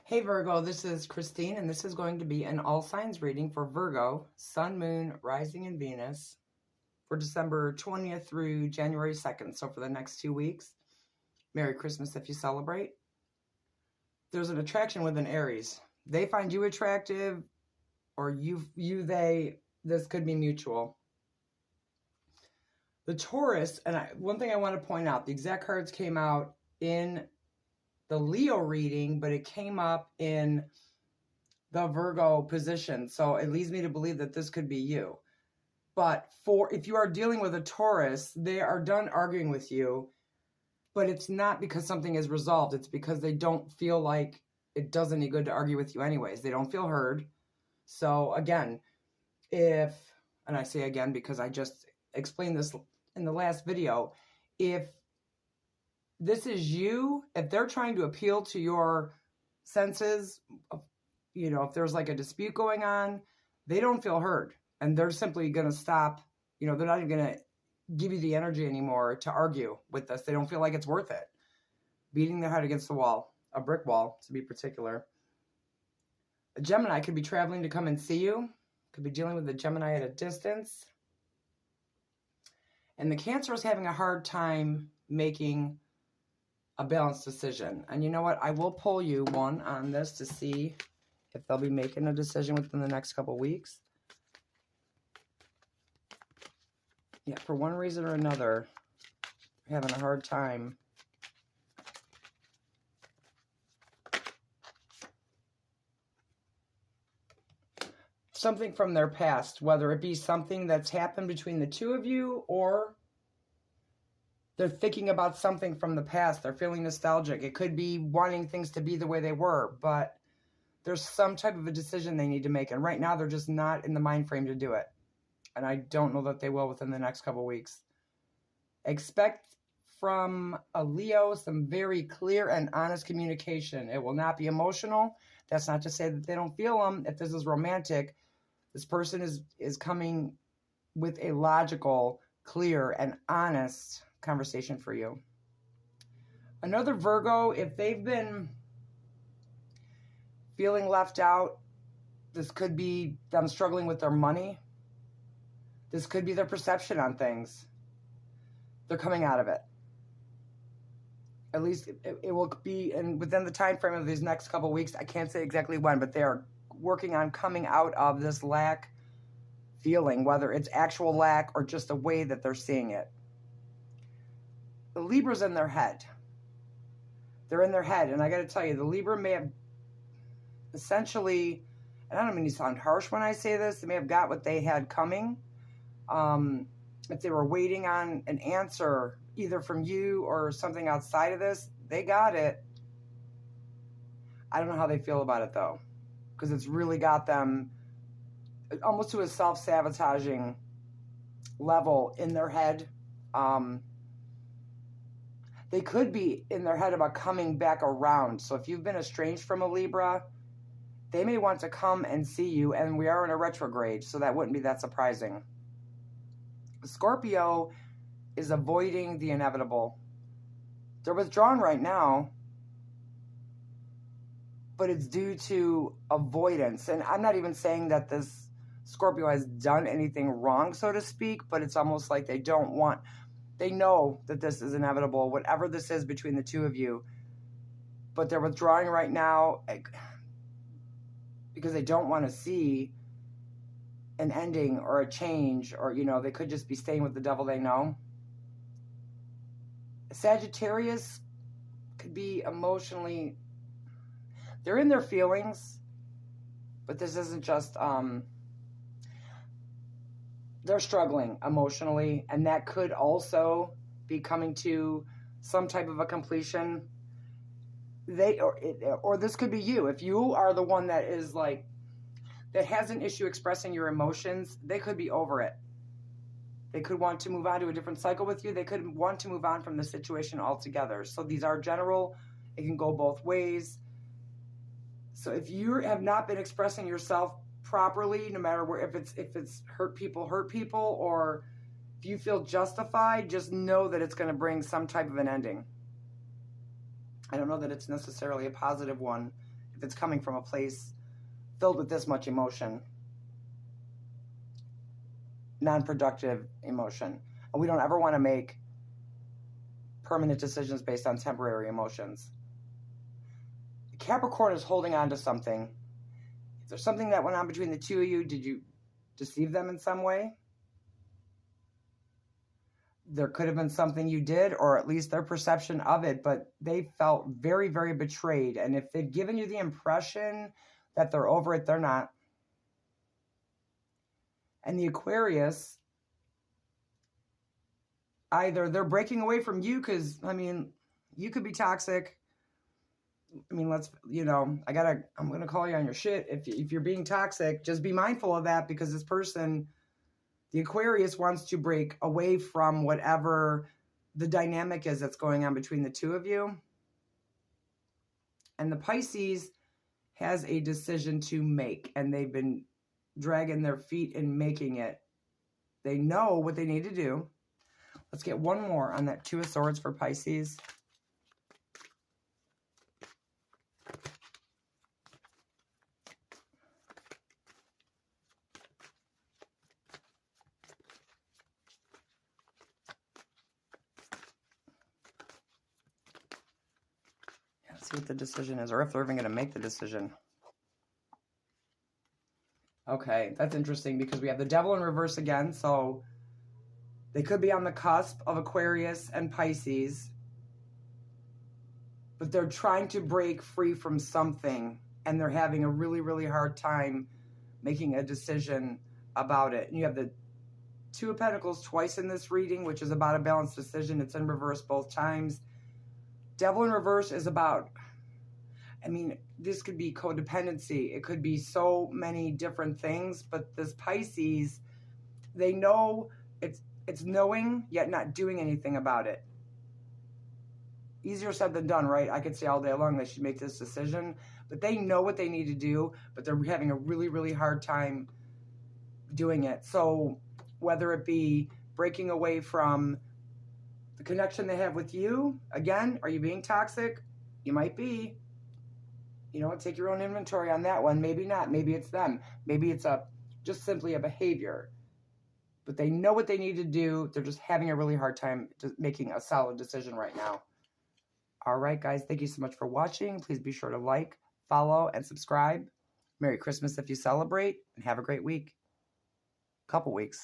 Hey Virgo, this is Christine, and this is going to be an all signs reading for Virgo, Sun, Moon, Rising, and Venus for December 20th through January 2nd. So for the next 2 weeks. Merry Christmas if you celebrate. There's an attraction with an Aries. They find you attractive, or they, this could be mutual. The Taurus, and one thing I want to point out, the exact cards came out in the Leo reading, but it came up in the Virgo position. So it leads me to believe that this could be you. But if you are dealing with a Taurus, they are done arguing with you, but it's not because something is resolved. It's because they don't feel like it does any good to argue with you anyways. They don't feel heard. So again, and I say again because I just explained this in the last video, if this is you, if they're trying to appeal to your senses, if there's like a dispute going on, they don't feel heard. And they're simply going to stop. They're not even going to give you the energy anymore to argue with this. They don't feel like it's worth it. Beating their head against the wall, a brick wall to be particular. A Gemini could be traveling to come and see you. Could be dealing with a Gemini at a distance. And the Cancer is having a hard time making a balanced decision. And you know what? I will pull you one on this to see if they'll be making a decision within the next couple weeks. Yeah, for one reason or another, having a hard time. Something from their past, whether it be something that's happened between the two of you, or they're thinking about something from the past. They're feeling nostalgic. It could be wanting things to be the way they were, but there's some type of a decision they need to make. And right now, they're just not in the mind frame to do it. And I don't know that they will within the next couple weeks. Expect from a Leo some very clear and honest communication. It will not be emotional. That's not to say that they don't feel them. If this is romantic, this person is coming with a logical, clear, and honest conversation for you. Another Virgo, if they've been feeling left out, this could be them struggling with their money. This could be their perception on things. They're coming out of it. At least it will be within the time frame of these next couple weeks. I can't say exactly when, but they are working on coming out of this lack feeling, whether it's actual lack or just the way that they're seeing it. The Libra's in their head. They're in their head. And I got to tell you, the Libra may have essentially, and I don't mean to sound harsh when I say this, they may have got what they had coming. If they were waiting on an answer, either from you or something outside of this, they got it. I don't know how they feel about it, though, because it's really got them almost to a self-sabotaging level in their head. They could be in their head about coming back around. So if you've been estranged from a Libra, they may want to come and see you, and we are in a retrograde, so that wouldn't be that surprising. Scorpio is avoiding the inevitable. They're withdrawn right now, but it's due to avoidance. And I'm not even saying that this Scorpio has done anything wrong, so to speak, but it's almost like they know that this is inevitable, whatever this is between the two of you, but they're withdrawing right now because they don't want to see an ending or a change, or, they could just be staying with the devil they know. Sagittarius could be emotionally, they're in their feelings, but this isn't just, they're struggling emotionally, and that could also be coming to some type of a completion. Or this could be you. If you are the one that is that has an issue expressing your emotions, they could be over it. They could want to move on to a different cycle with you. They could want to move on from the situation altogether. So these are general. It can go both ways. So if you have not been expressing yourself properly, no matter where, if it's hurt people, or if you feel justified, just know that it's going to bring some type of an ending. I don't know that it's necessarily a positive one. if it's coming from a place filled with this much emotion, non-productive emotion. And we don't ever want to make permanent decisions based on temporary emotions. Capricorn is holding on to something. If there's something that went on between the two of you, did you deceive them in some way? There could have been something you did, or at least their perception of it, but they felt very, very betrayed. And if they've given you the impression that they're over it, they're not. And the Aquarius, either they're breaking away from you because, I mean, you could be toxic. I mean, I'm going to call you on your shit. If you're being toxic, just be mindful of that, because this person, the Aquarius, wants to break away from whatever the dynamic is that's going on between the two of you. And the Pisces has a decision to make, and they've been dragging their feet in making it. They know what they need to do. Let's get one more on that Two of Swords for Pisces. Let's see what the decision is, or if they're even going to make the decision. Okay, that's interesting, because we have the Devil in reverse again, so they could be on the cusp of Aquarius and Pisces, but they're trying to break free from something, and they're having a really, really hard time making a decision about it. And you have the Two of Pentacles twice in this reading, which is about a balanced decision. It's in reverse both times. Devil in reverse is about, I mean, this could be codependency. It could be so many different things, but this Pisces, they know it's knowing, yet not doing anything about it. Easier said than done, right? I could say all day long they should make this decision, but they know what they need to do, but they're having a really, really hard time doing it. So whether it be breaking away from the connection they have with you, again, are you being toxic? You might be. You know, take your own inventory on that one. Maybe not. Maybe it's them. Maybe it's just simply a behavior. But they know what they need to do. They're just having a really hard time making a solid decision right now. All right, guys. Thank you so much for watching. Please be sure to like, follow, and subscribe. Merry Christmas if you celebrate, and have a great week. Couple weeks.